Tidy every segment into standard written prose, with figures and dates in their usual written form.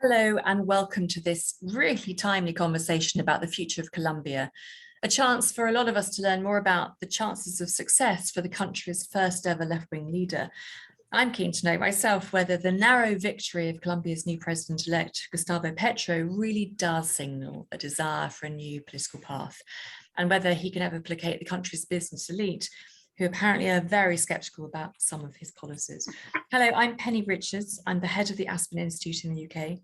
Hello and welcome to this really timely conversation about the future of Colombia, a chance for a lot of us to learn more about the chances of success for the country's first ever left-wing leader. I'm keen to know myself whether the narrow victory of Colombia's new president-elect, Gustavo Petro, really does signal a desire for a new political path, and whether he can ever placate the country's business elite, who apparently are very sceptical about some of his policies. Hello, I'm Penny Richards. I'm the head of the Aspen Institute in the UK.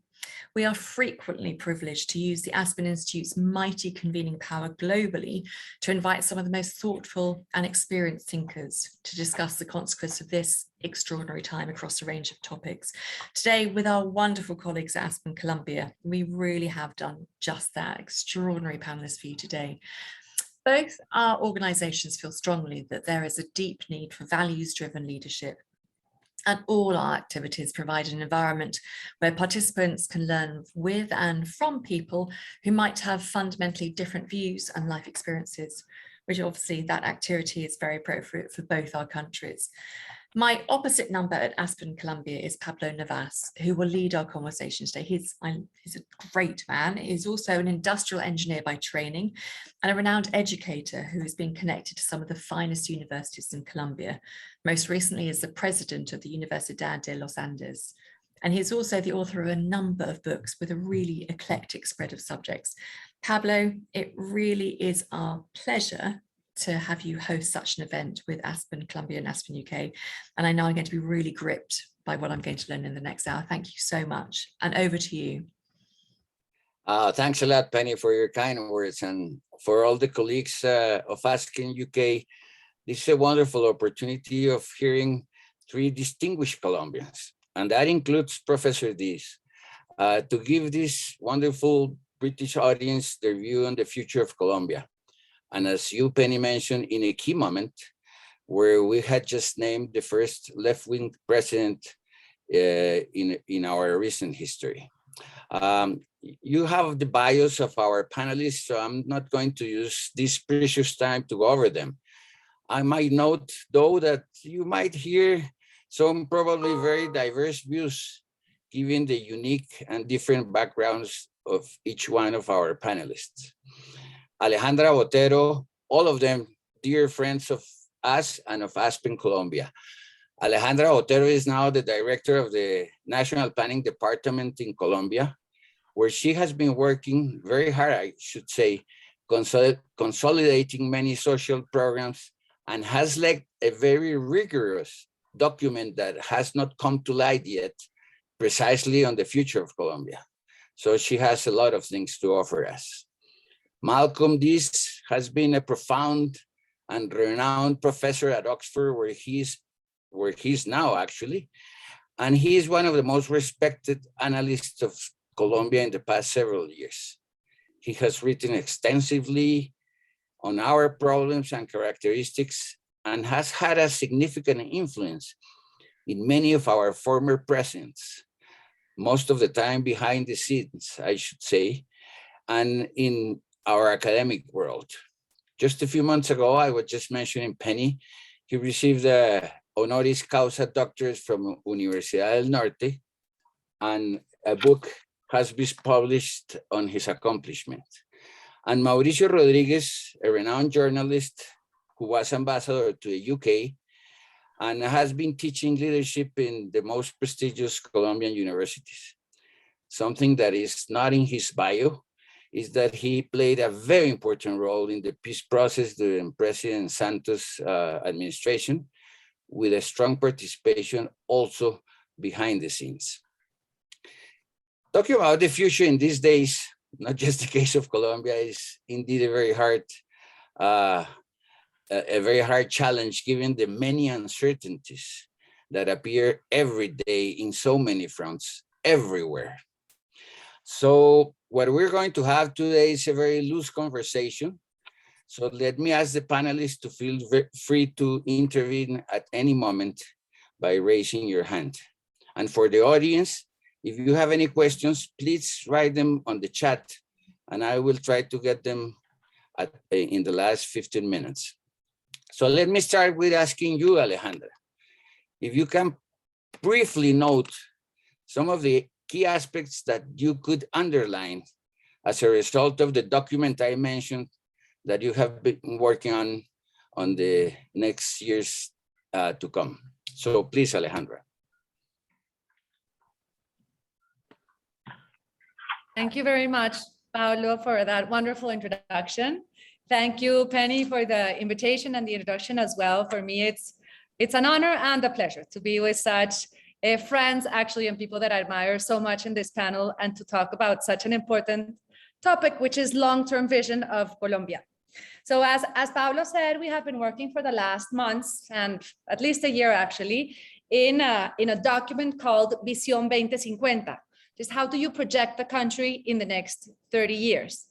We are frequently privileged to use the Aspen Institute's mighty convening power globally to invite some of the most thoughtful and experienced thinkers to discuss the consequence of this extraordinary time across a range of topics. Today, with our wonderful colleagues at Aspen Colombia, we really have done just that. Extraordinary panelists for you today. Both our organisations feel strongly that there is a deep need for values-driven leadership, and all our activities provide an environment where participants can learn with and from people who might have fundamentally different views and life experiences, which obviously that activity is very appropriate for both our countries. My opposite number at Aspen Colombia is Pablo Navas, who will lead our conversation today. He's a great man. He's also an industrial engineer by training and a renowned educator who has been connected to some of the finest universities in Colombia. Most recently is the president of the Universidad de los Andes. And he's also the author of a number of books with a really eclectic spread of subjects. Pablo, it really is our pleasure to have you host such an event with Aspen Colombia and Aspen UK. And I know I'm going to be really gripped by what I'm going to learn in the next hour. Thank you so much. And over to you. Thanks a lot, Penny, for your kind words. And for all the colleagues of Aspen UK, this is a wonderful opportunity of hearing three distinguished Colombians. And that includes Professor Deas, to give this wonderful British audience their view on the future of Colombia. And as you, Penny, mentioned, in a key moment where we had just named the first left-wing president in our recent history. You have the bios of our panelists, so I'm not going to use this precious time to go over them. I might note, though, that you might hear some probably very diverse views, given the unique and different backgrounds of each one of our panelists. Alejandra Botero, all of them dear friends of us and of Aspen Colombia. Alejandra Botero is now the director of the National Planning Department in Colombia, where she has been working very hard, I should say, consolidating many social programs and has led a very rigorous document that has not come to light yet, precisely on the future of Colombia. So she has a lot of things to offer us. Malcolm Deas has been a profound and renowned professor at Oxford, where he's now actually, and he is one of the most respected analysts of Colombia in the past several years. He has written extensively on our problems and characteristics and has had a significant influence in many of our former presidents, most of the time behind the scenes, I should say, and in our academic world. Just a few months ago, I was just mentioning Penny, he received a honoris causa doctorate from Universidad del Norte, and a book has been published on his accomplishment. And Mauricio Rodríguez, a renowned journalist who was ambassador to the UK and has been teaching leadership in the most prestigious Colombian universities. Something that is not in his bio is that he played a very important role in the peace process during President Santos' administration, with a strong participation also behind the scenes. Talking about the future in these days, not just the case of Colombia, is indeed a very hard challenge, given the many uncertainties that appear every day in so many fronts, everywhere. So what we're going to have today is a very loose conversation. So let me ask the panelists to feel free to intervene at any moment by raising your hand. And for the audience, if you have any questions, please write them on the chat and I will try to get them in the last 15 minutes. So let me start with asking you, Alejandra, if you can briefly note some of the key aspects that you could underline as a result of the document I mentioned that you have been working on the next years to come. So please, Alejandra. Thank you very much, Pablo, for that wonderful introduction. Thank you, Penny, for the invitation and the introduction as well. For me, it's an honor and a pleasure to be with such friends, actually, and people that I admire so much in this panel, and to talk about such an important topic, which is long-term vision of Colombia. So as Pablo said, we have been working for the last months and at least a year actually in a document called Visión 2050. Just how do you project the country in the next 30 years?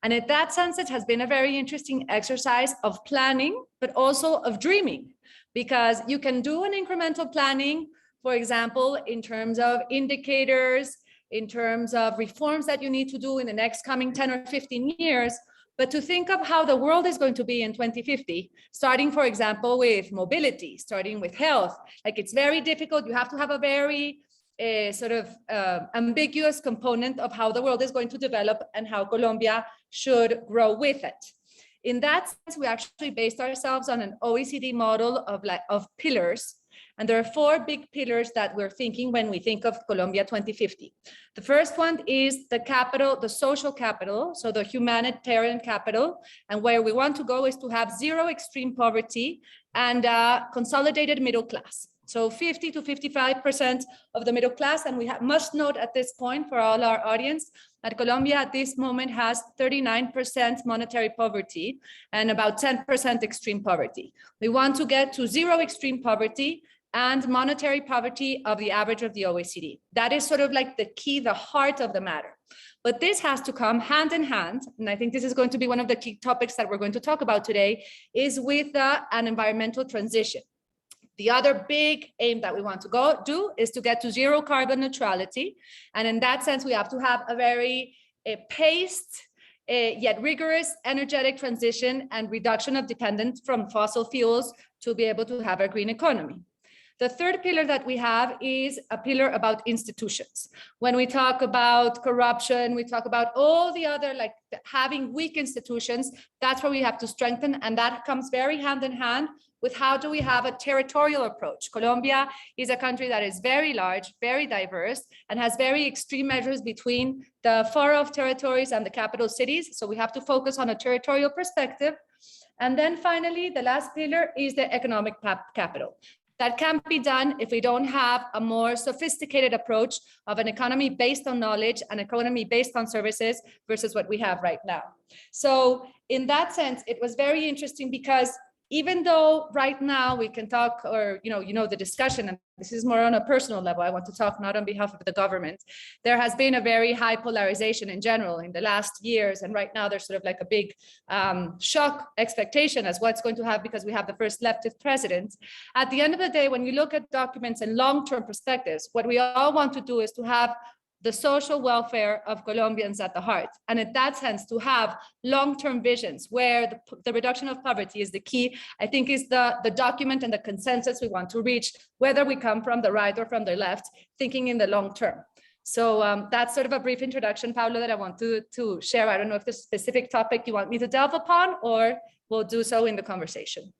And in that sense, it has been a very interesting exercise of planning, but also of dreaming, because you can do an incremental planning, for example, in terms of indicators, in terms of reforms that you need to do in the next coming 10 or 15 years, but to think of how the world is going to be in 2050, starting, for example, with mobility, starting with health, like it's very difficult. You have to have a very ambiguous component of how the world is going to develop and how Colombia should grow with it. In that sense, we actually based ourselves on an OECD model of pillars. And there are 4 big pillars that we're thinking when we think of Colombia 2050. The first one is the capital, the social capital, so the humanitarian capital. And where we want to go is to have 0 extreme poverty and a consolidated middle class. So 50 to 55% of the middle class. And we must note at this point for all our audience that Colombia at this moment has 39% monetary poverty and about 10% extreme poverty. We want to get to 0 extreme poverty and monetary poverty of the average of the OECD. That is sort of like the key, the heart of the matter. But this has to come hand in hand, and I think this is going to be one of the key topics that we're going to talk about today, is with an environmental transition. The other big aim that we want to do is to get to 0 carbon neutrality. And in that sense, we have to have a very paced, yet rigorous energetic transition and reduction of dependence from fossil fuels to be able to have a green economy. The third pillar that we have is a pillar about institutions. When we talk about corruption, we talk about all the other, like having weak institutions, that's where we have to strengthen. And that comes very hand in hand with how do we have a territorial approach. Colombia is a country that is very large, very diverse, and has very extreme measures between the far-off territories and the capital cities. So we have to focus on a territorial perspective. And then finally, the last pillar is the economic capital. That can't be done if we don't have a more sophisticated approach of an economy based on knowledge, an economy based on services versus what we have right now. So in that sense, it was very interesting because even though right now we can talk, or the discussion, and this is more on a personal level, I want to talk not on behalf of the government, there has been a very high polarization in general in the last years, and right now there's sort of like a big shock expectation as what's going to happen because we have the first leftist president. At the end of the day, when you look at documents and long-term perspectives, what we all want to do is to have the social welfare of Colombians at the heart. And in that sense, to have long-term visions where the reduction of poverty is the key, I think is the document and the consensus we want to reach, whether we come from the right or from the left, thinking in the long term. So that's sort of a brief introduction, Pablo, that I want to share. I don't know if there's a specific topic you want me to delve upon, or we'll do so in the conversation.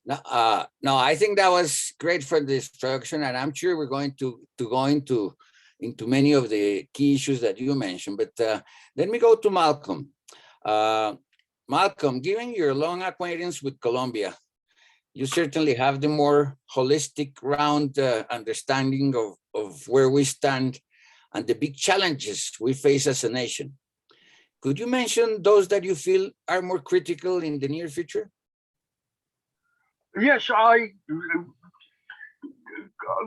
No, I think that was great for the introduction, and I'm sure we're going to go into many of the key issues that you mentioned. But let me go to Malcolm. Malcolm, given your long acquaintance with Colombia, you certainly have the more holistic, round understanding of where we stand and the big challenges we face as a nation. Could you mention those that you feel are more critical in the near future? Yes, I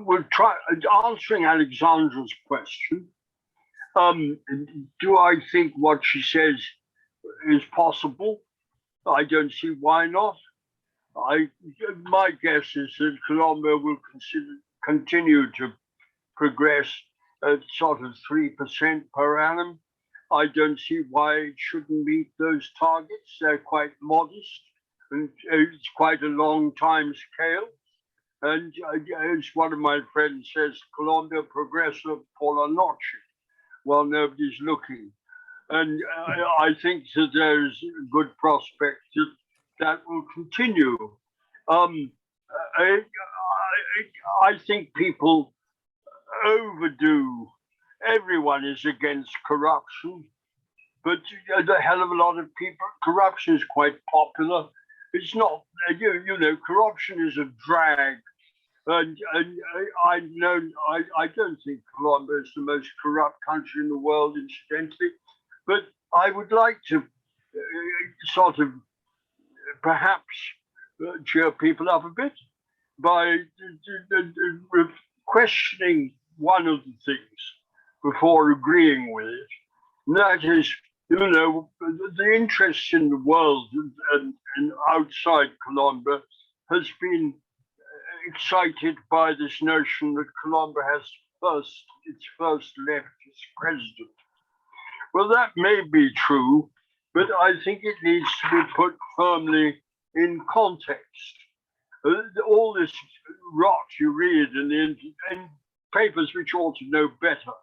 will try answering Alexandra's question. Do I think what she says is possible? I don't see why not. My guess is that Colombia will continue to progress at sort of 3% per annum. I don't see why it shouldn't meet those targets. They're quite modest, and it's quite a long time scale. And as one of my friends says, Colombia progresa por la noche, while nobody's looking. And I think that there's a good prospect that that will continue. I think people overdo. Everyone is against corruption, but a hell of a lot of people, corruption is quite popular. It's not, you know, corruption is a drag. And I don't think Colombia is the most corrupt country in the world, incidentally, but I would like to sort of perhaps cheer people up a bit by questioning one of the things before agreeing with it. And that is, you know, the interest in the world and outside Colombia has been excited by this notion that Colombia has its first leftist president. Well, that may be true, but I think it needs to be put firmly in context. All this rot you read in papers which ought to know better,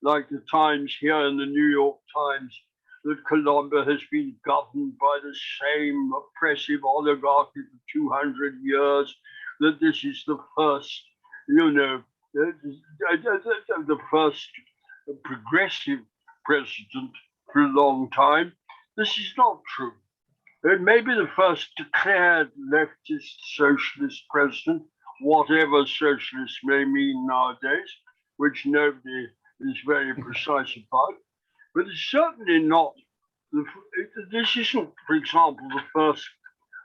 like the Times here and the New York Times, that Colombia has been governed by the same oppressive oligarchy for 200 years, that this is the first, you know, the first progressive president for a long time. This is not true. It may be the first declared leftist socialist president, whatever socialist may mean nowadays, which nobody is very precise about. But it's certainly not, this isn't, for example, the first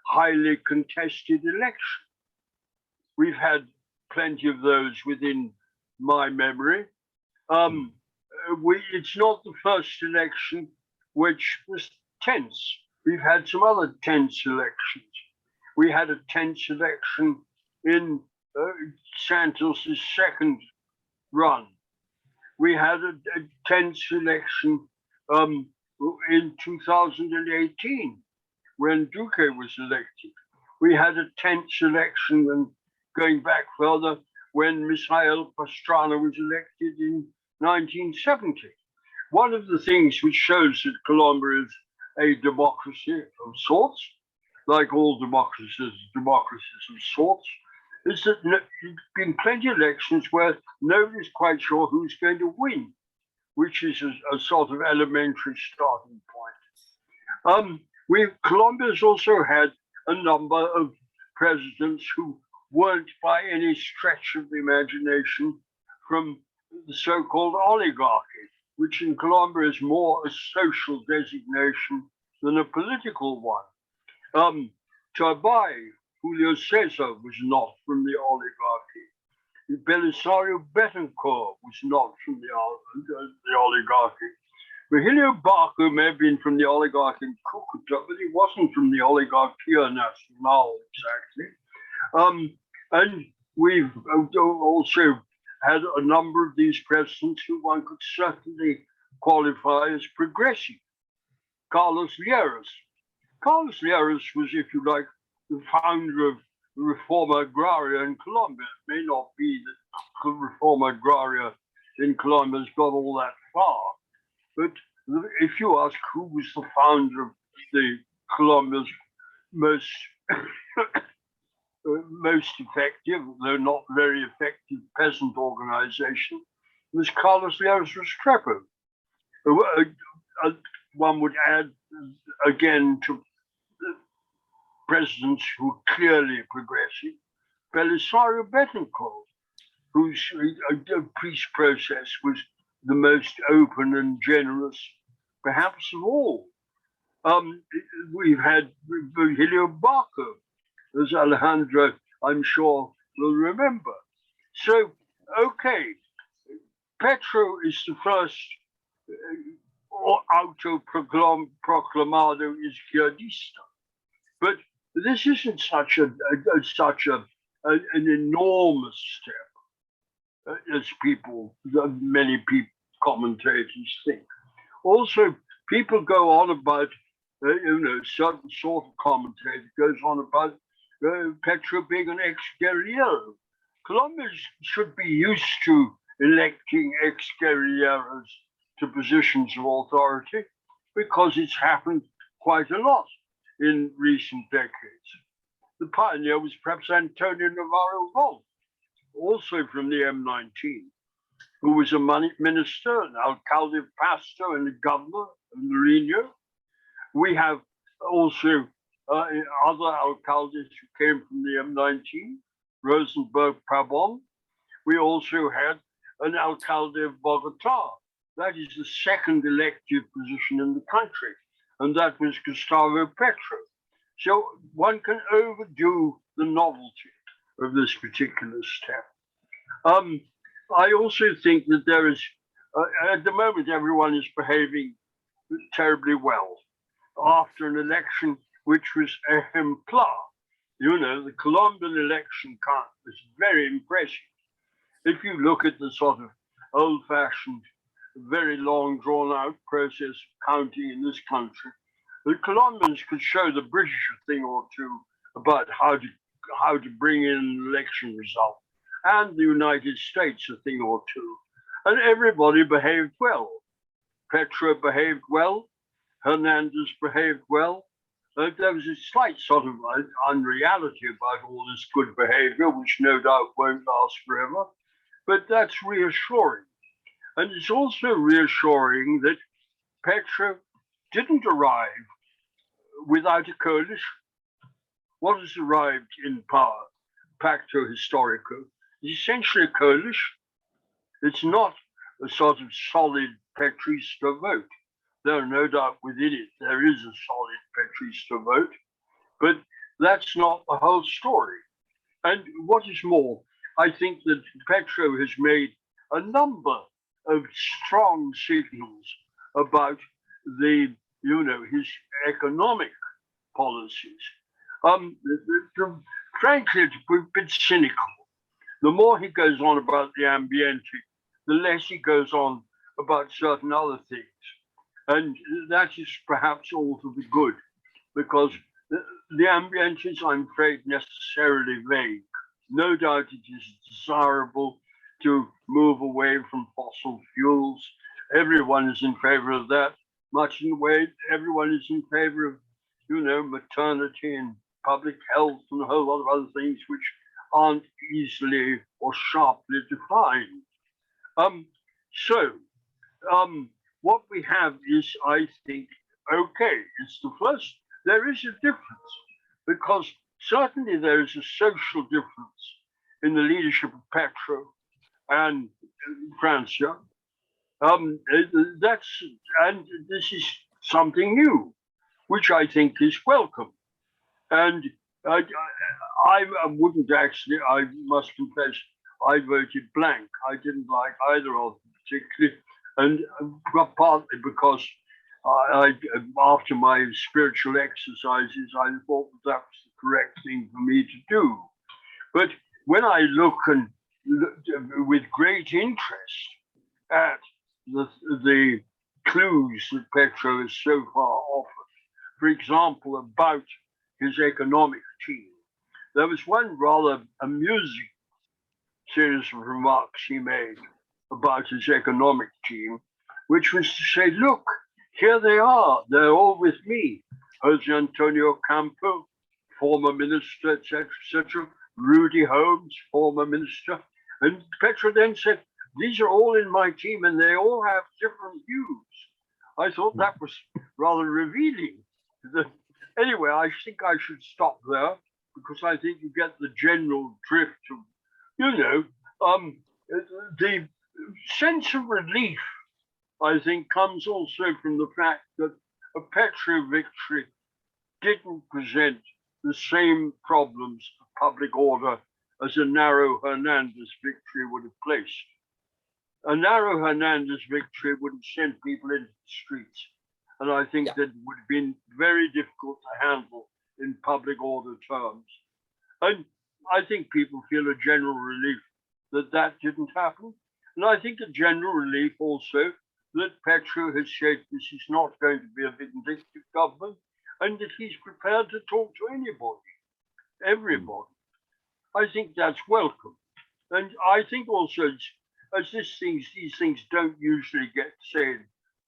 highly contested election. We've had plenty of those within my memory. It's not the first election which was tense. We've had some other tense elections. We had a tense election in Santos's second run. We had a tense election in 2018 when Duque was elected. We had a tense election, and going back further, when Misael Pastrana was elected in 1970. One of the things which shows that Colombia is a democracy of sorts, like all democracies of sorts, is that there's been plenty of elections where nobody's quite sure who's going to win, which is a sort of elementary starting point. Colombia's also had a number of presidents who weren't by any stretch of the imagination from the so-called oligarchy, which in Colombia is more a social designation than a political one. Turbay, Julio Cesar, was not from the oligarchy. Belisario Betancourt was not from the oligarchy. Virgilio Barco may have been from the oligarchy in Cucuta, but he wasn't from the Oligarquía Nacional exactly. And we've also had a number of these presidents who one could certainly qualify as progressive. Carlos Lleras. Carlos Lleras was, if you like, the founder of the Reforma Agraria in Colombia. It may not be that Reforma Agraria in Colombia has got all that far, but if you ask who was the founder of the Colombia's most effective, though not very effective, peasant organization, was Carlos Lleras Restrepo. One would add again to presidents who are clearly progressive, Belisario Betancourt, whose peace process was the most open and generous, perhaps of all. We've had Virgilio Barco, as Alejandra, I'm sure, will remember. So, okay, Petro is the first autoproclamado izquierdista, but this isn't such an enormous step as many commentators think. Also, people go on about, certain sort of commentator goes on about Petro being an ex-guerrillero. Colombia should be used to electing ex-guerrilleros to positions of authority because it's happened quite a lot in recent decades. The pioneer was perhaps Antonio Navarro Wolf, also from the M19, who was a minister, an alcalde of Pasto, and a governor of Nariño. We have also other alcaldes who came from the M19, Rosenberg Pabon. We also had an alcalde of Bogota. That is the second elected position in the country, and that was Gustavo Petro. So one can overdo the novelty of this particular step. I also think that there is, at the moment, everyone is behaving terribly well. After an election which was exemplar, you know, the Colombian election count was very impressive. If you look at the sort of old-fashioned, very long, drawn-out process of counting in this country, the Colombians could show the British a thing or two about how to bring in an election result, and the United States a thing or two. And everybody behaved well. Petro behaved well. Hernandez behaved well. There was a slight sort of unreality about all this good behavior, which no doubt won't last forever. But that's reassuring. And it's also reassuring that Petro didn't arrive without a coalition. What has arrived in power, Pacto Historico, is essentially a coalition. It's not a sort of solid Petrista vote. There are no doubt within it, there is a solid Petrista vote, but that's not the whole story. And what is more, I think that Petro has made a number of strong signals about the, you know, his economic policies. Frankly, to be a bit cynical, the more he goes on about the ambiente, the less he goes on about certain other things. And that is perhaps all to the good, because the ambiente is, I'm afraid, necessarily vague. No doubt it is desirable to move away from fossil fuels. Everyone is in favor of that, much in the way everyone is in favor of, you know, maternity and public health and a whole lot of other things which aren't easily or sharply defined. What we have is, I think, okay, it's the first, there is a difference, because certainly there is a social difference in the leadership of Petro and Francia. And this is something new, which I think is welcome. And I wouldn't actually, I must confess, I voted blank. I didn't like either of them particularly, and partly because after my spiritual exercises, I thought that was the correct thing for me to do. But when I look and with great interest at the clues that Petro has so far offered, for example, about his economic team, there was one rather amusing series of remarks he made about his economic team, which was to say, look, here they are, they're all with me. Jose Antonio Campo, former minister, etc., etc., Rudy Holmes, former minister. And Petro then said, these are all in my team and they all have different views. I thought that was rather revealing. Anyway, I think I should stop there because I think you get the general drift of, you know, the sense of relief, I think, comes also from the fact that a Petro victory didn't present the same problems of public order as a narrow Hernandez victory would have placed. A narrow Hernandez victory would have sent people into the streets. And I think that would have been very difficult to handle in public order terms. And I think people feel a general relief that that didn't happen. And I think a general relief also that Petro has said this is not going to be a vindictive government and that he's prepared to talk to anybody. everybody. I think that's welcome. And I think also, as these things don't usually get said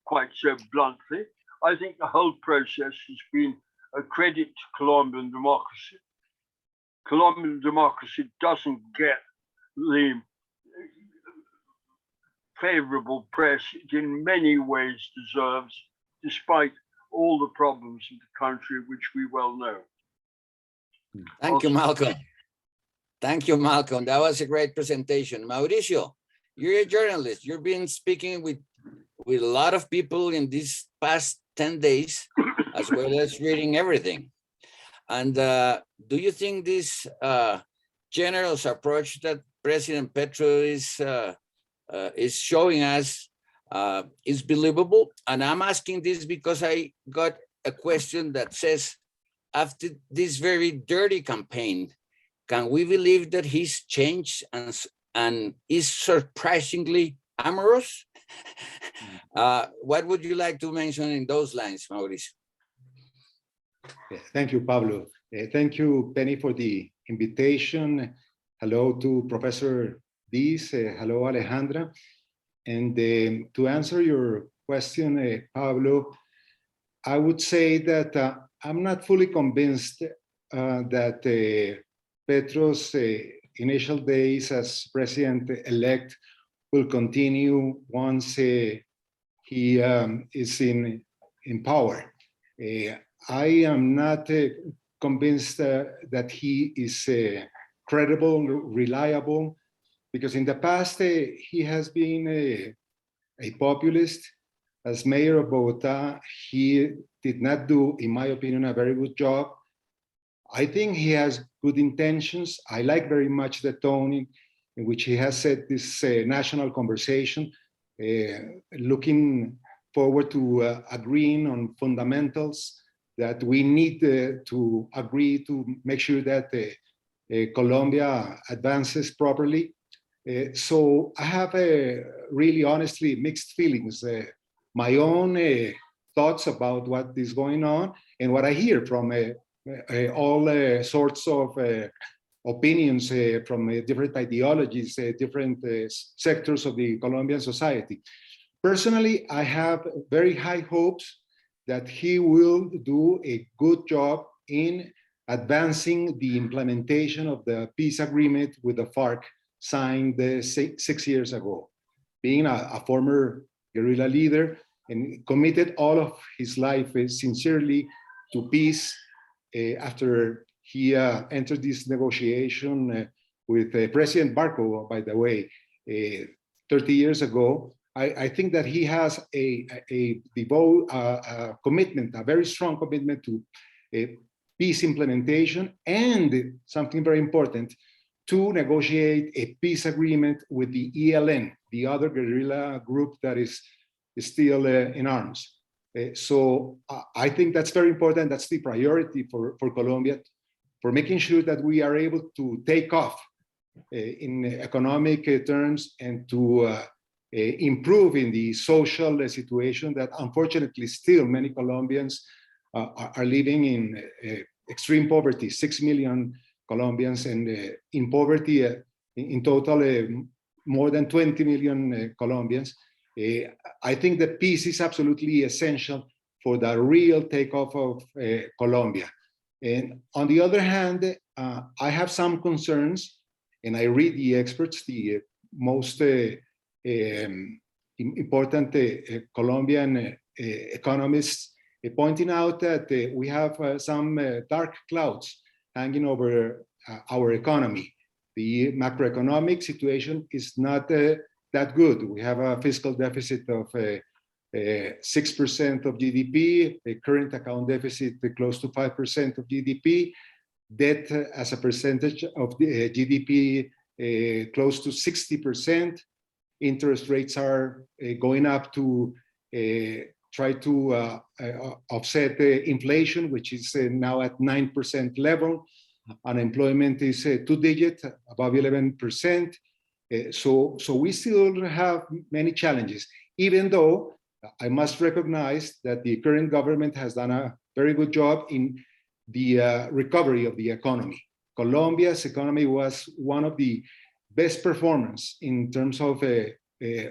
quite so bluntly, I think the whole process has been a credit to Colombian democracy. Colombian democracy doesn't get the favorable press it in many ways deserves, despite all the problems of the country, which we well know. Thank you, Malcolm. Thank you, Malcolm. That was a great presentation. Mauricio, you're a journalist. You've been speaking with a lot of people in these past 10 days, as well as reading everything. And do you think this generous approach that President Petro is showing us is believable? And I'm asking this because I got a question that says, after this very dirty campaign, can we believe that he's changed and is surprisingly amorous? What would you like to mention in those lines, Mauricio? Thank you, Pablo. Thank you, Penny, for the invitation. Hello to Professor Deas. Hello, Alejandra. And to answer your question, Pablo, I would say that I'm not fully convinced that Petro's initial days as president-elect will continue once he is in power. I am not convinced that he is credible, reliable, because in the past he has been a populist. As mayor of Bogota, he did not do, in my opinion, a very good job. I think he has good intentions. I like very much the tone in which he has said this national conversation, looking forward to agreeing on fundamentals that we need to agree to make sure that Colombia advances properly. So I have really honestly mixed feelings. My own thoughts about what is going on and what I hear from all sorts of opinions from different ideologies, different sectors of the Colombian society. Personally, I have very high hopes that he will do a good job in advancing the implementation of the peace agreement with the FARC signed 6 years ago. Being a former guerrilla leader and committed all of his life sincerely to peace after he entered this negotiation with President Barco, by the way, 30 years ago. I think that he has a commitment, a very strong commitment to peace implementation, and something very important, to negotiate a peace agreement with the ELN, the other guerrilla group that is still in arms. So I think that's very important. That's the priority for Colombia, for making sure that we are able to take off in economic terms and to improve in the social situation that unfortunately still many Colombians are living in extreme poverty, 6 million Colombians, and in poverty in total more than 20 million Colombians. I think that peace is absolutely essential for the real takeoff of Colombia. And on the other hand, I have some concerns, and I read the experts, the most important Colombian economists, pointing out that we have some dark clouds hanging over our economy. The macroeconomic situation is not that good. We have a fiscal deficit of 6% of GDP, a current account deficit close to 5% of GDP, debt as a percentage of the GDP close to 60%. Interest rates are going up to try to offset the inflation, which is now at 9% level. Unemployment is 2-digit, above 11%. So we still have many challenges, even though I must recognize that the current government has done a very good job in the recovery of the economy. Colombia's economy was one of the best performance in terms of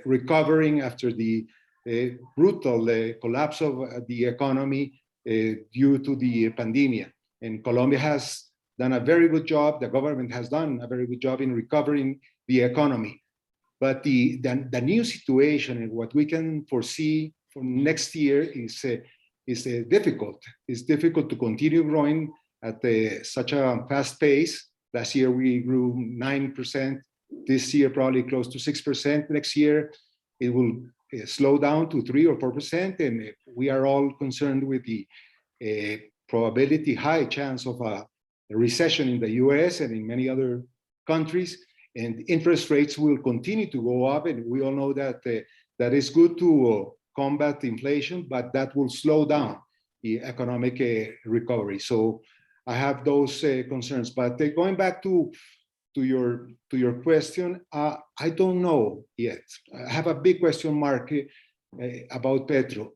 recovering after the brutal collapse of the economy due to the pandemic. And Colombia has done a very good job. The government has done a very good job in recovering the economy. But the new situation and what we can foresee for next year is difficult. It's difficult to continue growing at such a fast pace. Last year we grew 9%. This year probably close to 6%. Next year it will slow down to 3 or 4%, and we are all concerned with the probability, high chance of a recession in the US and in many other countries, and interest rates will continue to go up, and we all know that that is good to combat inflation, but that will slow down the economic recovery. So I have those concerns. But going back to your question, I don't know yet. I have a big question mark about Petro.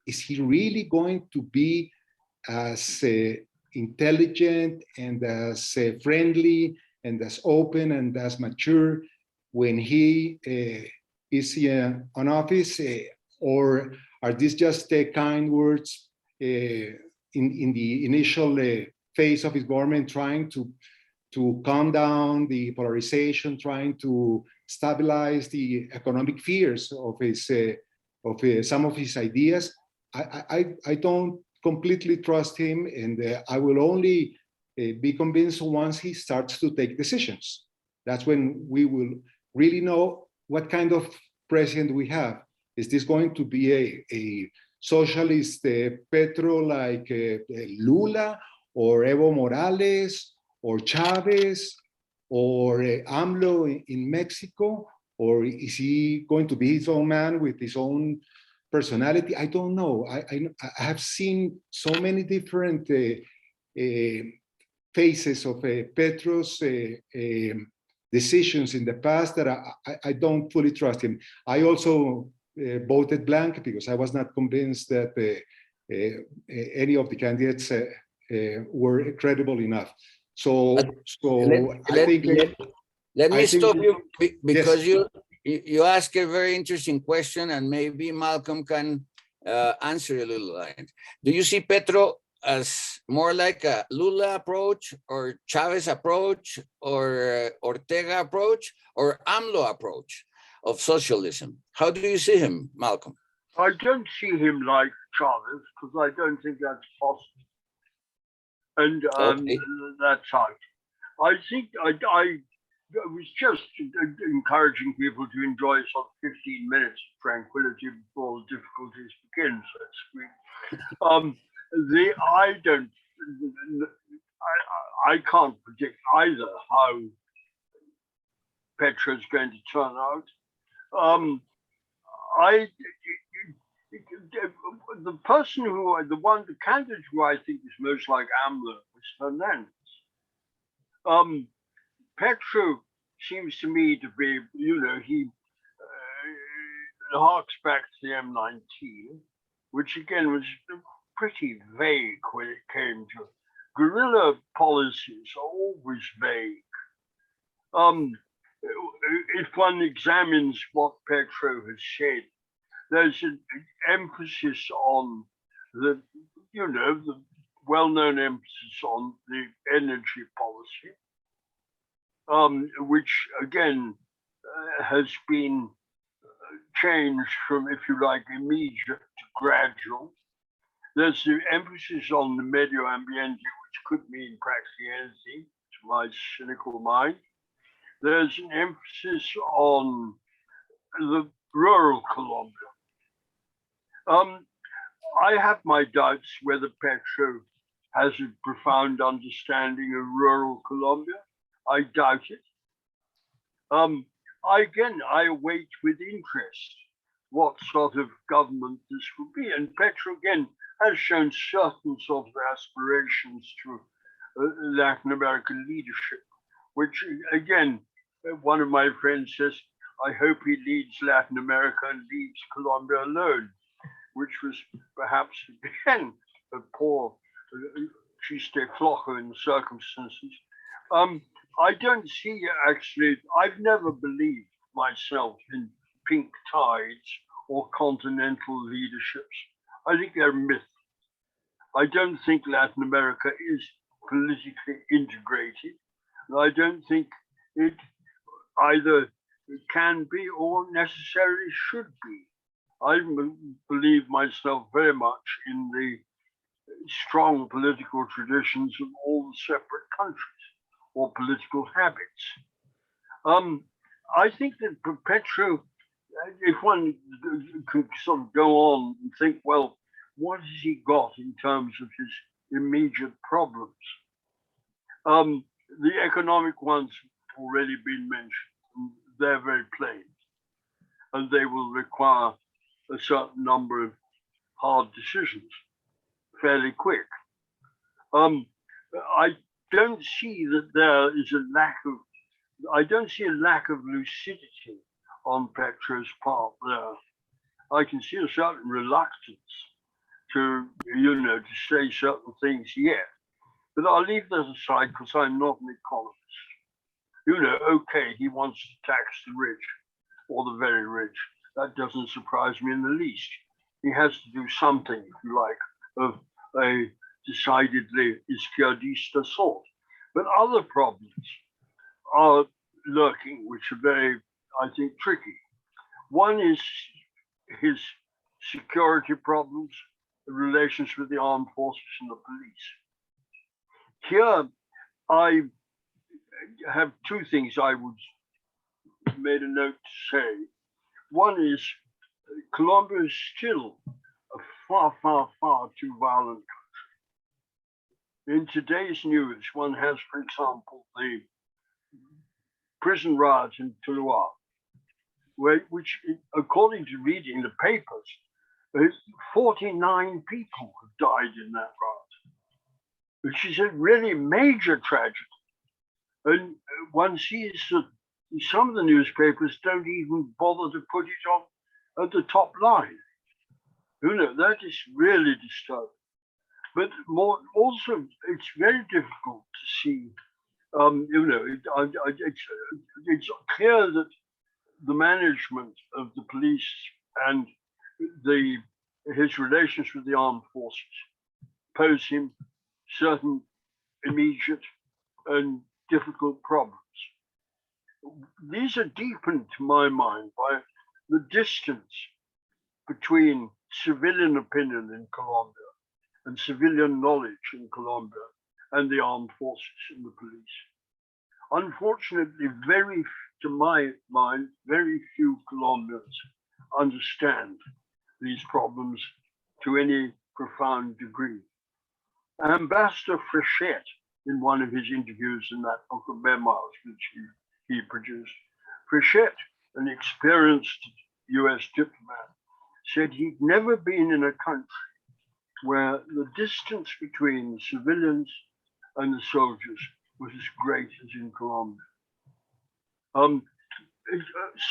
Is he really going to be as intelligent and as friendly and as open and as mature when he is on office, or are these just kind words in the initial phase of his government, trying to calm down the polarization, trying to stabilize the economic fears of his some of his ideas? I don't completely trust him, and I will only be convinced once he starts to take decisions. That's when we will really know what kind of president we have. Is this going to be a socialist Petro like Lula or Evo Morales or Chavez or AMLO in Mexico? Or is he going to be his own man with his own personality? I don't know. I have seen so many different phases of Petro's decisions in the past that I don't fully trust him. I also voted blank because I was not convinced that any of the candidates were credible enough. So let me stop you because yes. you ask a very interesting question, and maybe Malcolm can answer a little light. Do you see Petro as more like a Lula approach or Chavez approach or Ortega approach or AMLO approach of socialism? How do you see him, Malcolm? I don't see him like Chavez because I don't think that's possible. And Okay. that's out. I think I was just encouraging people to enjoy sort of 15 minutes of tranquility before the difficulties begin, so to speak. I can't predict either how Petro's going to turn out. The candidate who I think is most like AMLO was Fernandez. Petro seems to me to be, he harks back to the M19, which again was pretty vague when it came to guerrilla policies, are always vague. If one examines what Petro has said, there's an emphasis on the well-known emphasis on the energy policy, which again has been changed from, if you like, immediate to gradual. There's the emphasis on the medio ambiente, which could mean practically anything to my cynical mind. There's an emphasis on the rural Colombia. I have my doubts whether Petro has a profound understanding of rural Colombia. I doubt it. I await with interest what sort of government this will be. And Petro, again, has shown certain sort of aspirations to Latin American leadership, which, again, one of my friends says, I hope he leads Latin America and leaves Colombia alone, which was perhaps, again, a poor Chiste Flojo in the circumstances. I don't see actually, I've never believed myself in pink tides or continental leaderships. I think they're myth. I don't think Latin America is politically integrated. I don't think it either can be or necessarily should be. I believe myself very much in the strong political traditions of all the separate countries or political habits. I think that Petro, if one could sort of go on and think, well, what has he got in terms of his immediate problems? The economic ones have already been mentioned. They're very plain, and they will require a certain number of hard decisions fairly quick. I don't see that there is a lack of, I don't see a lack of lucidity on Petro's part there. I can see a certain reluctance to, to say certain things yet. But I'll leave that aside because I'm not an economist. Okay, he wants to tax the rich or the very rich. That doesn't surprise me in the least. He has to do something, if you like, of a decidedly izquierdista sort. But other problems are lurking, which are very, I think, tricky. One is his security problems, the relations with the armed forces and the police. Here, I have two things I would made a note to say. One is Colombia is still a far, far, far too violent country. In today's news, one has, for example, the prison riot in Tuluá, which, according to reading the papers, 49 people have died in that riot, which is a really major tragedy. And one sees that some of the newspapers don't even bother to put it on at the top line. That is really disturbing. But more also, it's very difficult to see. It's clear that the management of the police and his relations with the armed forces pose him certain immediate and difficult problems. These are deepened, to my mind, by the distance between civilian opinion in Colombia and civilian knowledge in Colombia and the armed forces and the police. Unfortunately, to my mind, very few Colombians understand these problems to any profound degree. Ambassador Frechette, in one of his interviews in that book of memoirs which he produced, Frechette, an experienced US diplomat, said he'd never been in a country where the distance between the civilians and the soldiers was as great as in Colombia.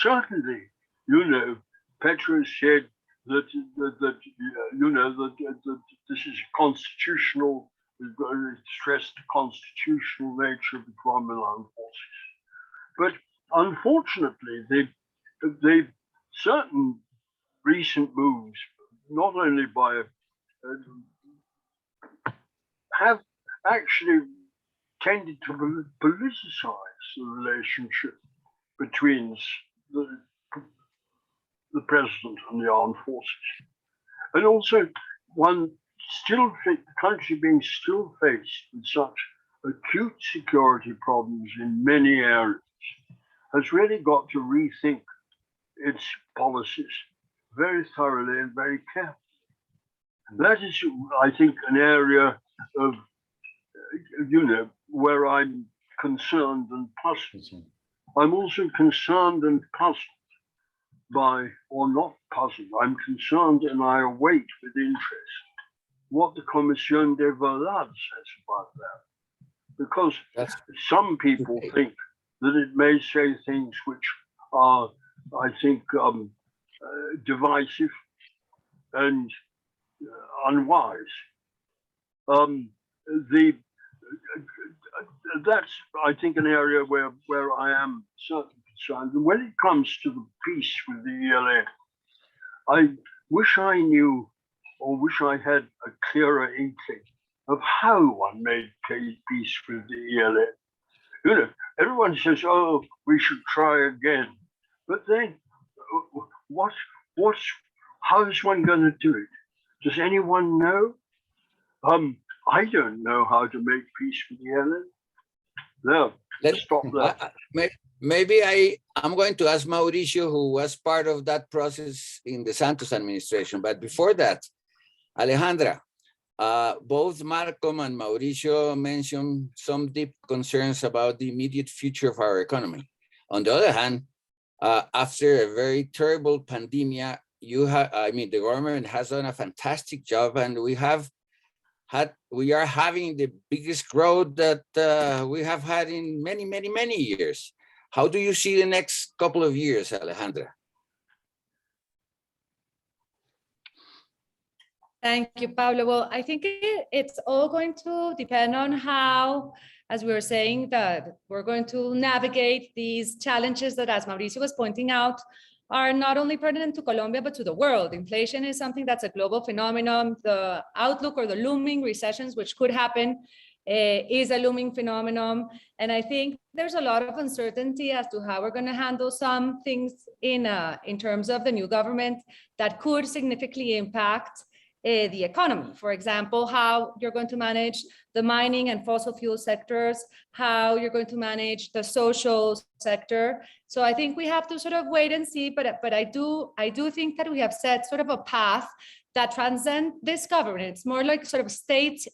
Certainly, Petro said that this is constitutional. We've got to stress the constitutional nature of the Colombian armed forces. But unfortunately, they certain recent moves, not only by have actually tended to politicize the relationship between the president and the armed forces. And also the country being still faced with such acute security problems in many areas has really got to rethink its policies very thoroughly and very carefully. That is, I think, an area of, where I'm concerned and puzzled. I'm also concerned and puzzled by, or not puzzled, I'm concerned and I await with interest what the Comisión de Verdad says about that. Because some people think that it may say things which are, I think, divisive and unwise. that's, I think, an area where I am certainly concerned. And when it comes to the peace with the ELN, I wish I knew, or wish I had a clearer inkling of how one made peace with the ELN. You know, everyone says, "Oh, we should try again," but then, how is one going to do it? Does anyone know? I don't know how to make peace with the ELN. No, let's stop that. Maybe I'm going to ask Mauricio, who was part of that process in the Santos administration. But before that, Alejandra, both Malcolm and Mauricio mentioned some deep concerns about the immediate future of our economy. On the other hand, after a very terrible pandemic, the government has done a fantastic job, and we are having the biggest growth that we have had in many, many, many years. How do you see the next couple of years, Alejandra? Thank you, Pablo. Well, I think it's all going to depend on how, as we were saying, that we're going to navigate these challenges that, as Mauricio was pointing out, are not only pertinent to Colombia, but to the world. Inflation is something that's a global phenomenon. The outlook or the looming recessions, which could happen, is a looming phenomenon. And I think there's a lot of uncertainty as to how we're going to handle some things in terms of the new government that could significantly impact the economy. For example, how you're going to manage the mining and fossil fuel sectors, how you're going to manage the social sector. So I think we have to sort of wait and see, but I do think that we have set sort of a path that transcend this government. It's more like sort of state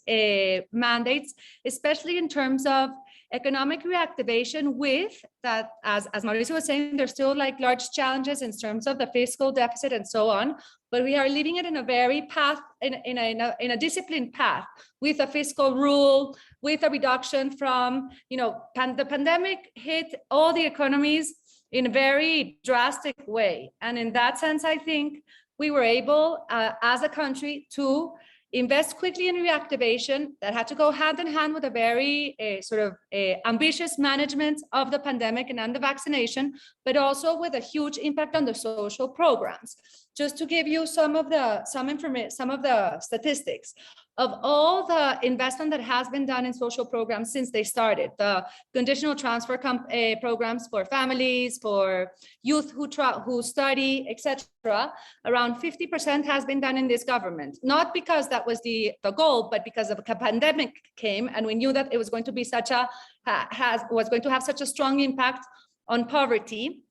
mandates, especially in terms of economic reactivation with that, as Mauricio was saying, there's still like large challenges in terms of the fiscal deficit and so on, but we are leading it in a very path, in a disciplined path, with a fiscal rule, with a reduction from, the pandemic hit all the economies in a very drastic way. And in that sense, I think we were able, as a country, to invest quickly in reactivation that had to go hand in hand with a very ambitious management of the pandemic and the vaccination, but also with a huge impact on the social programs. Just to give you some of the statistics of all the investment that has been done in social programs since they started, the conditional transfer programs for families, for youth who study, etc. Around 50% has been done in this government, not because that was the goal, but because of a pandemic came and we knew that it was going to be was going to have such a strong impact on poverty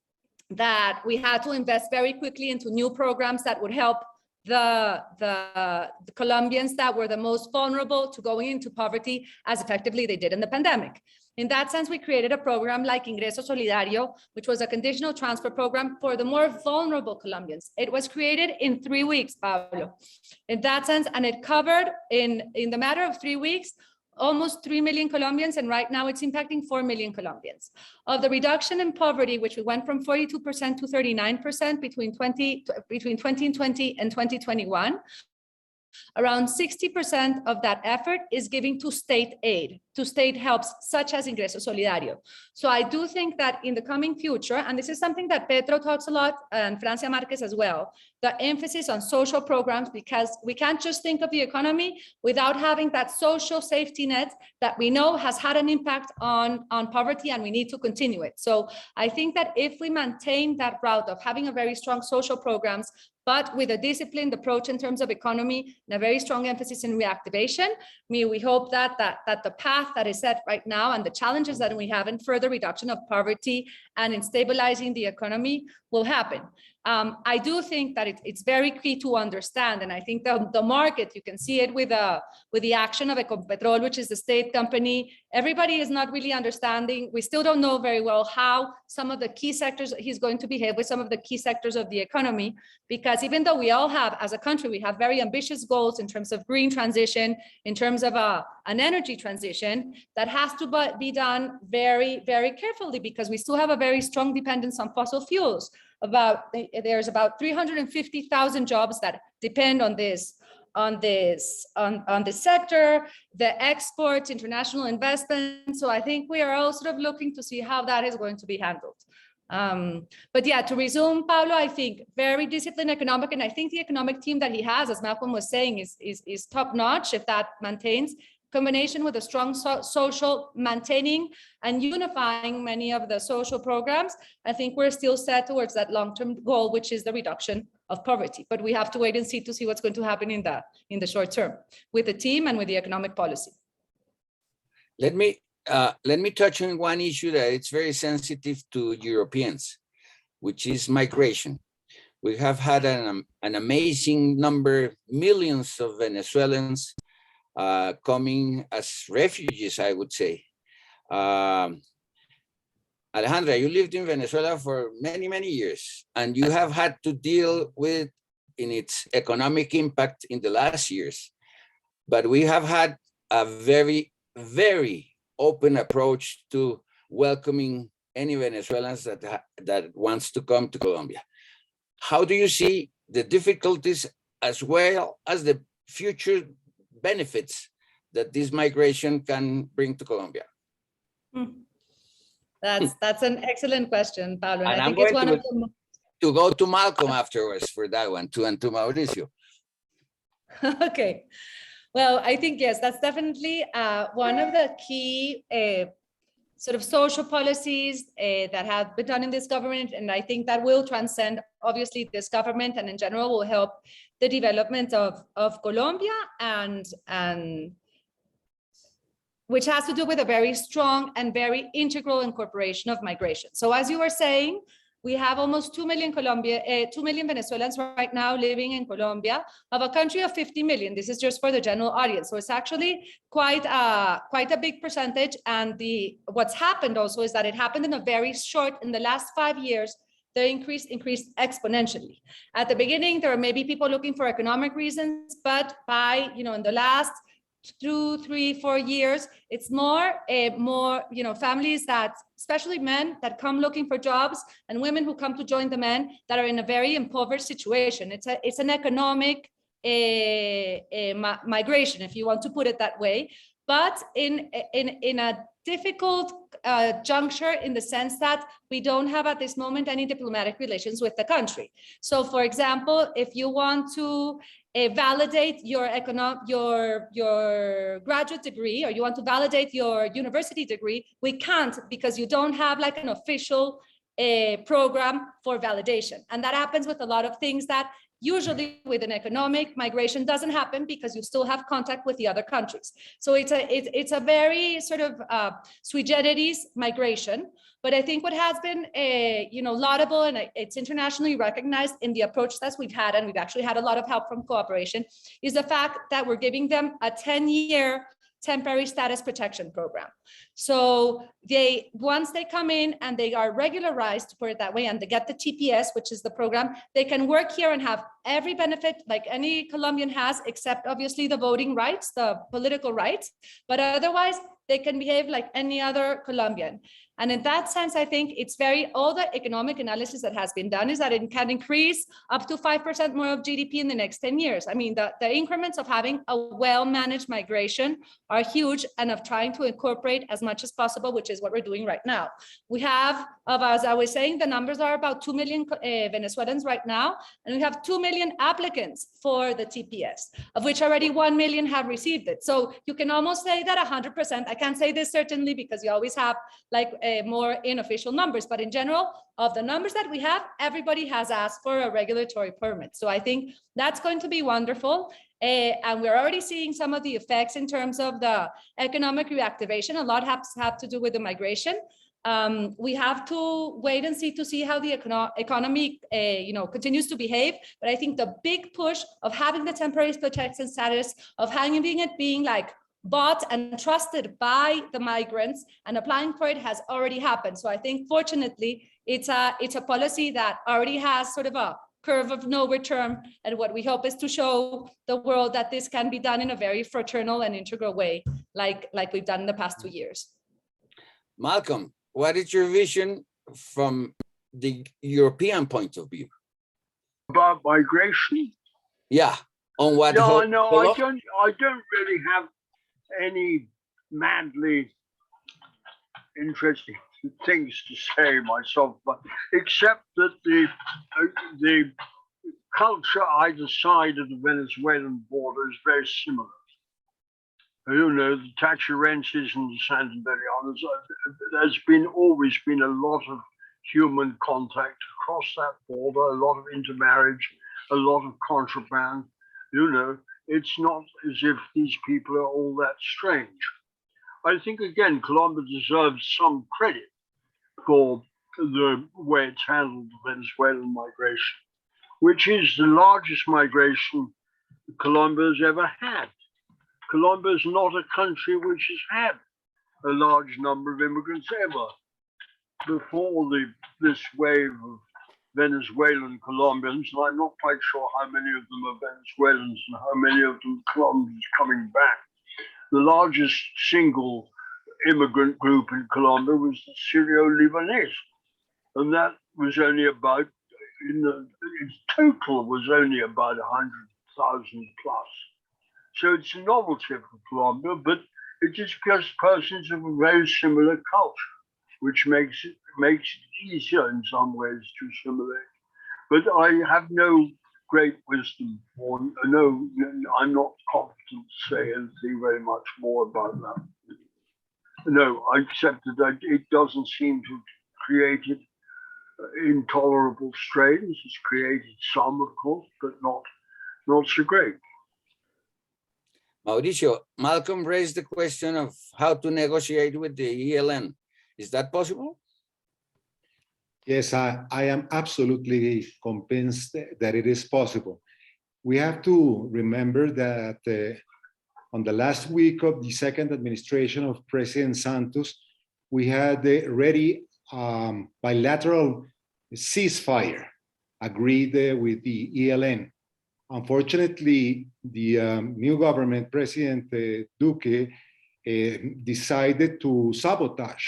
that we had to invest very quickly into new programs that would help the Colombians that were the most vulnerable to going into poverty as effectively they did in the pandemic. In that sense, we created a program like Ingreso Solidario, which was a conditional transfer program for the more vulnerable Colombians. It was created in 3 weeks, Pablo. In that sense, and it covered in the matter of 3 weeks, almost 3 million Colombians, and right now it's impacting 4 million Colombians. Of the reduction in poverty, which we went from 42% to 39% between 2020 and 2021, around 60% of that effort is giving to state aid, to state helps such as Ingreso Solidario. So I do think that in the coming future, and this is something that Petro talks a lot, and Francia Marquez as well, the emphasis on social programs, because we can't just think of the economy without having that social safety net that we know has had an impact on poverty, and we need to continue it. So I think that if we maintain that route of having a very strong social programs, but with a disciplined approach in terms of economy and a very strong emphasis in reactivation, we hope that the path that is set right now and the challenges that we have in further reduction of poverty and in stabilizing the economy will happen. I do think that it's very key to understand, and I think the market, you can see it with the action of Ecopetrol, which is the state company. Everybody is not really understanding. We still don't know very well how some of the key sectors he's going to behave with some of the key sectors of the economy, because even though we all have, as a country, we have very ambitious goals in terms of green transition, in terms of an energy transition, that has to be done very, very carefully, because we still have a very strong dependence on fossil fuels. There's about 350,000 jobs that depend on this this sector, the export, international investment. So I think we are all sort of looking to see how that is going to be handled. But yeah, to resume, Pablo, I think very disciplined economic, and I think the economic team that he has, as Malcolm was saying, is top notch if that maintains, combination with a strong social maintaining and unifying many of the social programs. I think we're still set towards that long-term goal, which is the reduction of poverty. But we have to wait and see to see what's going to happen in the short term with the team and with the economic policy. Let me touch on one issue that it's very sensitive to Europeans, which is migration. We have had an amazing number, millions of Venezuelans coming as refugees, I would say. Alejandra, you lived in Venezuela for many, many years, and you have had to deal with in its economic impact in the last years. But we have had a very, very open approach to welcoming any Venezuelans that wants to come to Colombia. How do you see the difficulties as well as the future benefits that this migration can bring to Colombia? That's an excellent question, Pablo. And I think it's one of them. To go to Malcolm afterwards for that one too, and to Mauricio. Okay. Well, I think, yes, that's definitely one of the key sort of social policies that have been done in this government. And I think that will transcend, obviously, this government, and in general will help the development of Colombia, and which has to do with a very strong and very integral incorporation of migration. So as you were saying, we have almost 2 million Venezuelans right now living in Colombia, of a country of 50 million. This is just for the general audience. So it's actually quite a big percentage. And what's happened also is that it happened in the last 5 years, the increase increased exponentially. At the beginning, there were maybe people looking for economic reasons, but by, in the last 2, 3, 4 years, it's more, families that, especially men that come looking for jobs, and women who come to join the men that are in a very impoverished situation. It's an economic migration, if you want to put it that way, but in a difficult juncture, in the sense that we don't have at this moment any diplomatic relations with the country. So, for example, if you want to validate your graduate degree, or you want to validate your university degree, we can't, because you don't have like an official program for validation. And that happens with a lot of things that usually with an economic migration doesn't happen, because you still have contact with the other countries. So it's a very sort of sui generis migration. But I think what has been laudable, and it's internationally recognized in the approach that we've had, and we've actually had a lot of help from cooperation, is the fact that we're giving them a 10-year temporary status protection program. So once they come in and they are regularized, to put it that way, and they get the TPS, which is the program, they can work here and have every benefit like any Colombian has, except obviously the voting rights, the political rights, but otherwise they can behave like any other Colombian. And in that sense, I think it's all the economic analysis that has been done is that it can increase up to 5% more of GDP in the next 10 years. I mean, the increments of having a well-managed migration are huge, and of trying to incorporate as much as possible, which is what we're doing right now. We have, as I was saying, the numbers are about 2 million Venezuelans right now, and we have 2 million applicants for the TPS, of which already 1 million have received it. So you can almost say that 100%, I can't say this certainly because you always have like more unofficial numbers, but in general, of the numbers that we have, everybody has asked for a regulatory permit. So I think that's going to be wonderful. And we're already seeing some of the effects in terms of the economic reactivation. A lot has to do with the migration. We have to wait and see how the economy continues to behave. But I think the big push of having the temporary protection status, of having it being like bought and trusted by the migrants and applying for it, has already happened. So I think fortunately it's a policy that already has sort of a curve of no return, and what we hope is to show the world that this can be done in a very fraternal and integral way, like we've done in the past 2 years. Malcolm, what is your vision from the European point of view about migration? Yeah, on what Yeah, holds no, Colombia? I don't really have any madly interesting things to say myself, but except that the culture either side of the Venezuelan border is very similar. You know, the Tachirenses and the Santanderianos, there's always been a lot of human contact across that border, a lot of intermarriage, a lot of contraband. You know, it's not as if these people are all that strange. I think, again, Colombia deserves some credit for the way it's handled the Venezuelan migration, which is the largest migration Colombia has ever had. Colombia is not a country which has had a large number of immigrants ever. Before this wave of Venezuelan Colombians, and I'm not quite sure how many of them are Venezuelans and how many of them Colombians coming back. The largest single immigrant group in Colombia was the Syrio-Lebanese, and that was only about, its total was only about 100,000 plus. So it's a novelty for Colombia, but it is just persons of a very similar culture, which makes it easier in some ways to assimilate. But I have no great wisdom, or no, I'm not competent to say anything very much more about that. No, except that it doesn't seem to have created intolerable strains. It's created some, of course, but not so great. Mauricio, Malcolm raised the question of how to negotiate with the ELN. Is that possible? Yes, I am absolutely convinced that it is possible. We have to remember that on the last week of the second administration of President Santos, we had already bilateral ceasefire agreed with the ELN. Unfortunately, the new government, President Duque, decided to sabotage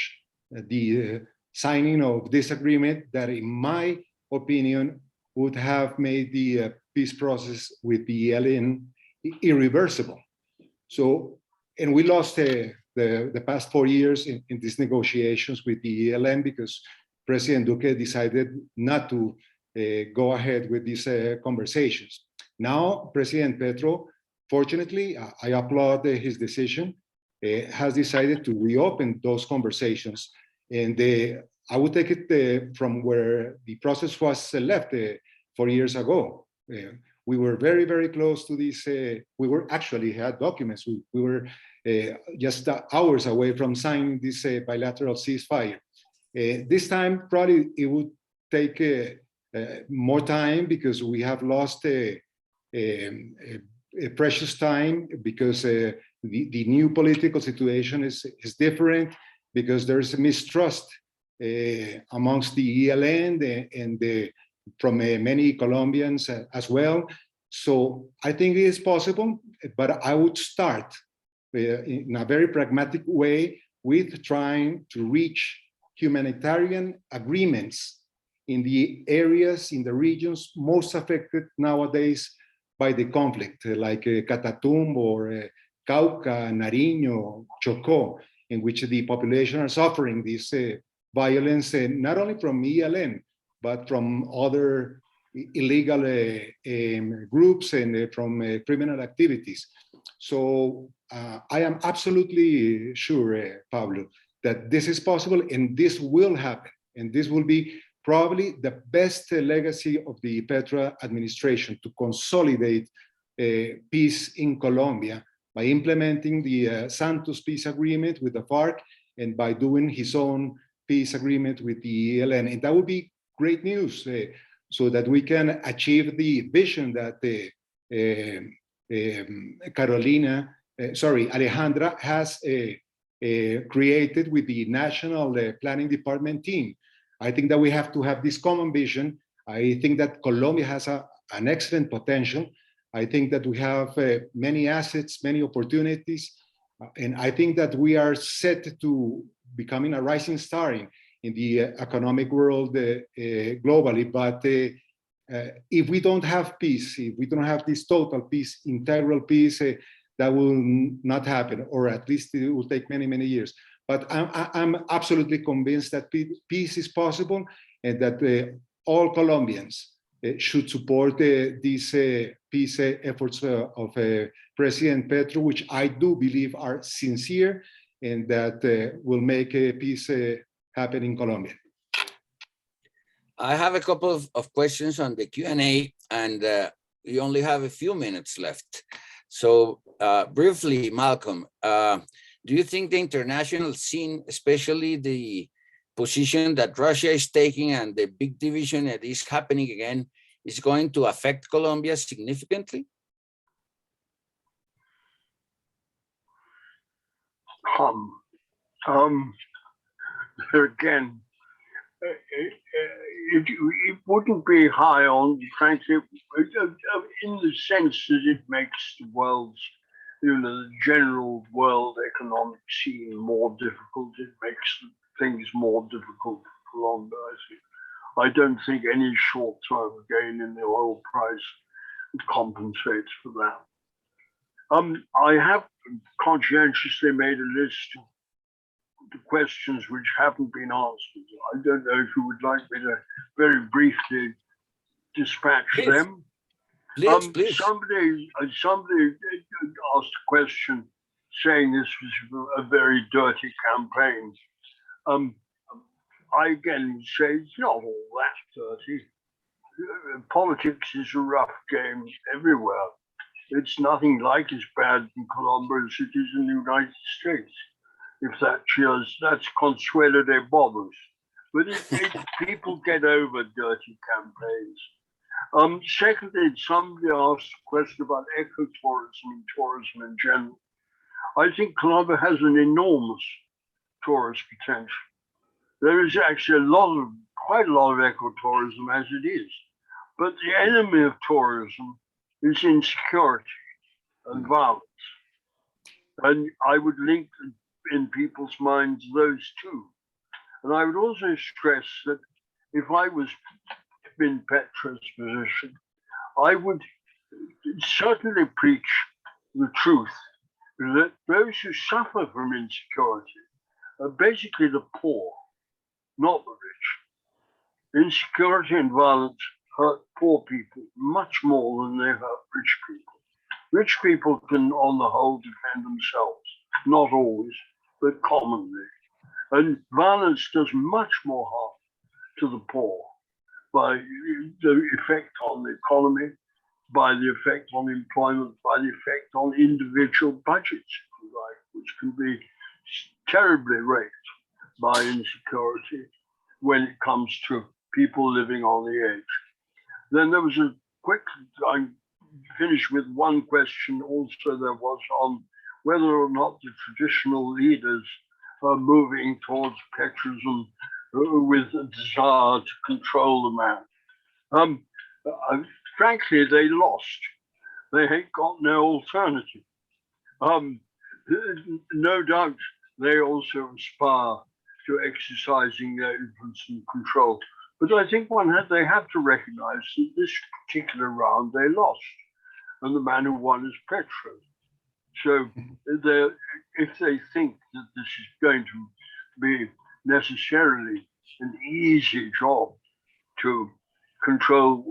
the signing of this agreement that, in my opinion, would have made the peace process with the ELN irreversible. So, and we lost the past 4 years in these negotiations with the ELN because President Duque decided not to go ahead with these conversations. Now, President Petro, fortunately, I applaud his decision, has decided to reopen those conversations. And I would take it from where the process was left 4 years ago. We were very, very close to this. We were actually had documents. We were just hours away from signing this bilateral ceasefire. This time, probably it would take more time because we have lost a precious time because the new political situation is different, because there's a mistrust amongst the ELN and from many Colombians as well. So I think it is possible, but I would start in a very pragmatic way with trying to reach humanitarian agreements in the areas, in the regions most affected nowadays by the conflict, like Catatumbo or Cauca, Nariño, Chocó, in which the population are suffering this violence, not only from ELN, but from other illegal groups and from criminal activities. So I am absolutely sure, Pablo, that this is possible and this will happen. And this will be probably the best legacy of the Petro administration, to consolidate peace in Colombia by implementing the Santos peace agreement with the FARC and by doing his own peace agreement with the ELN. And that would be great news so that we can achieve the vision that Alejandra has created with the National Planning Department team. I think that we have to have this common vision. I think that Colombia has an excellent potential. I think that we have many assets, many opportunities, and I think that we are set to becoming a rising star in the economic world globally. But if we don't have peace, if we don't have this total peace, integral peace, that will not happen, or at least it will take many, many years. But I'm absolutely convinced that peace is possible, and that all Colombians should support these peace efforts of President Petro, which I do believe are sincere, and that will make peace happen in Colombia. I have a couple of questions on the Q&A, and we only have a few minutes left. So briefly, Malcolm, do you think the international scene, especially the position that Russia is taking and the big division that is happening again, is going to affect Colombia significantly? Again, it wouldn't be high on, frankly, in the sense that it makes the world's, the general world economic scene more difficult. It makes things more difficult for Colombia, I think. I don't think any short-term gain in the oil price compensates for that. I have conscientiously made a list of the questions which haven't been answered. I don't know if you would like me to very briefly dispatch them. Please. Somebody asked a question saying this was a very dirty campaign. I again say it's not all that dirty. Politics is a rough game everywhere. It's nothing like as bad in Colombia as it is in the United States. If that's Consuelo de Bobos. But people get over dirty campaigns. Secondly, somebody asked a question about ecotourism and tourism in general. I think Colombia has an enormous tourist potential. There is actually quite a lot of ecotourism as it is. But the enemy of tourism is insecurity and violence. And I would link in people's minds those two. And I would also stress that if I was in Petro's position, I would certainly preach the truth that those who suffer from insecurity are basically the poor, not the rich. Insecurity and violence hurt poor people much more than they hurt rich people. Rich people can, on the whole, defend themselves, not always, but commonly. And violence does much more harm to the poor by the effect on the economy, by the effect on employment, by the effect on individual budgets, if you like, which can be terribly raped by insecurity when it comes to people living on the edge. Then there was I finished with one question also there was on whether or not the traditional leaders are moving towards Petrism with a desire to control the man. Frankly, they lost. They ain't got no alternative. No doubt they also aspire to exercising their influence and control. But I think they have to recognize that this particular round they lost, and the man who won is Petro. So if they think that this is going to be necessarily an easy job to control,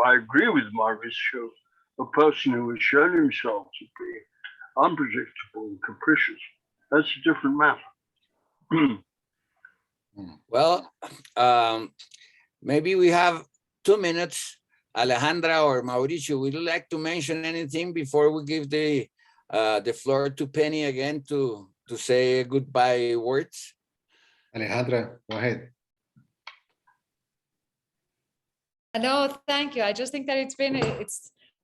I agree with Mauricio, a person who has shown himself to be unpredictable and capricious. That's a different matter. Well, maybe we have 2 minutes. Alejandra or Mauricio, would you like to mention anything before we give the floor to Penny again to say goodbye words? Alejandra, go ahead. No, thank you. I just think that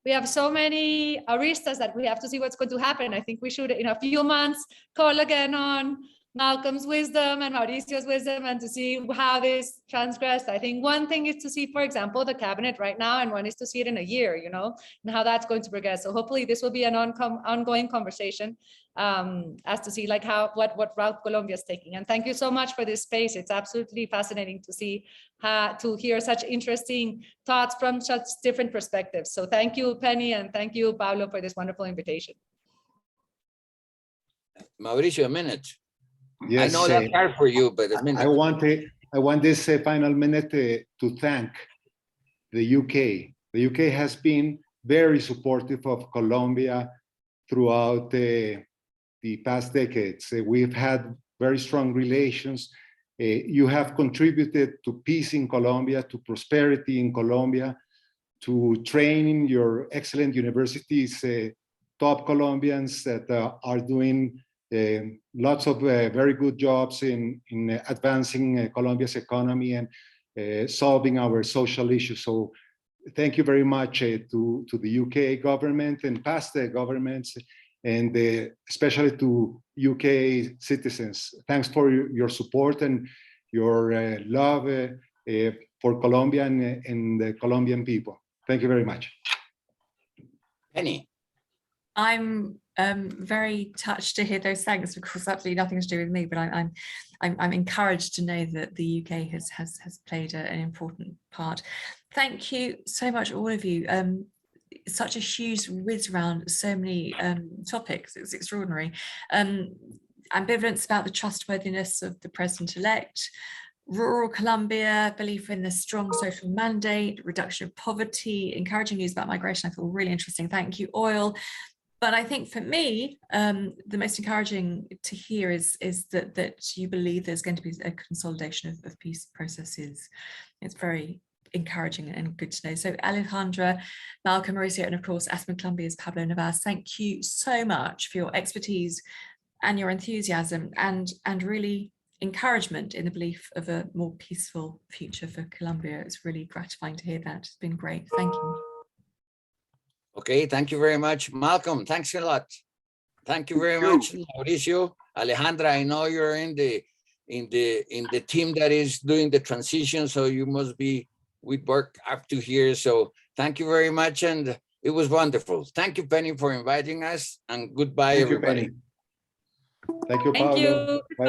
we have so many aristas that we have to see what's going to happen. I think we should, in a few months, call again on Malcolm's wisdom and Mauricio's wisdom and to see how this transgressed. I think one thing is to see, for example, the cabinet right now, and one is to see it in a year, you know, and how that's going to progress. So hopefully this will be an ongoing conversation as to see like what route Colombia is taking. And thank you so much for this space. It's absolutely fascinating to see, to hear such interesting thoughts from such different perspectives. So thank you, Penny, and thank you, Pablo, for this wonderful invitation. Mauricio, a minute. Yes, I know that's hard for you, but a minute. I want this final minute to thank the UK. The UK has been very supportive of Colombia throughout the past decades. We've had very strong relations. You have contributed to peace in Colombia, to prosperity in Colombia, to training your excellent universities, top Colombians that are doing lots of very good jobs in advancing Colombia's economy and solving our social issues. So thank you very much to the UK government and past governments, and especially to UK citizens. Thanks for your support and your love for Colombia and the Colombian people. Thank you very much. Penny. I'm very touched to hear those thanks, because absolutely nothing to do with me, but I'm encouraged to know that the UK has played an important part. Thank you so much, all of you. Such a huge whiz around so many topics. It's extraordinary. Ambivalence about the trustworthiness of the president-elect, rural Colombia, belief in the strong social mandate, reduction of poverty, encouraging news about migration. I thought really interesting. Thank you, oil. But I think for me, the most encouraging to hear is that you believe there's going to be a consolidation of peace processes. It's very encouraging and good to know. So Alejandra, Malcolm, Mauricio, and of course Aspen Colombia's Pablo Navas, thank you so much for your expertise and your enthusiasm and really encouragement in the belief of a more peaceful future for Colombia. It's really gratifying to hear that. It's been great. Thank you. Okay, thank you very much, Malcolm. Thanks a lot. Thank you very much, Mauricio. Alejandra, I know you're in the team that is doing the transition, so you must be with work up to here. So thank you very much, and it was wonderful. Thank you, Penny, for inviting us, and goodbye, everybody. Thank you, Pablo. Thank you. Bye.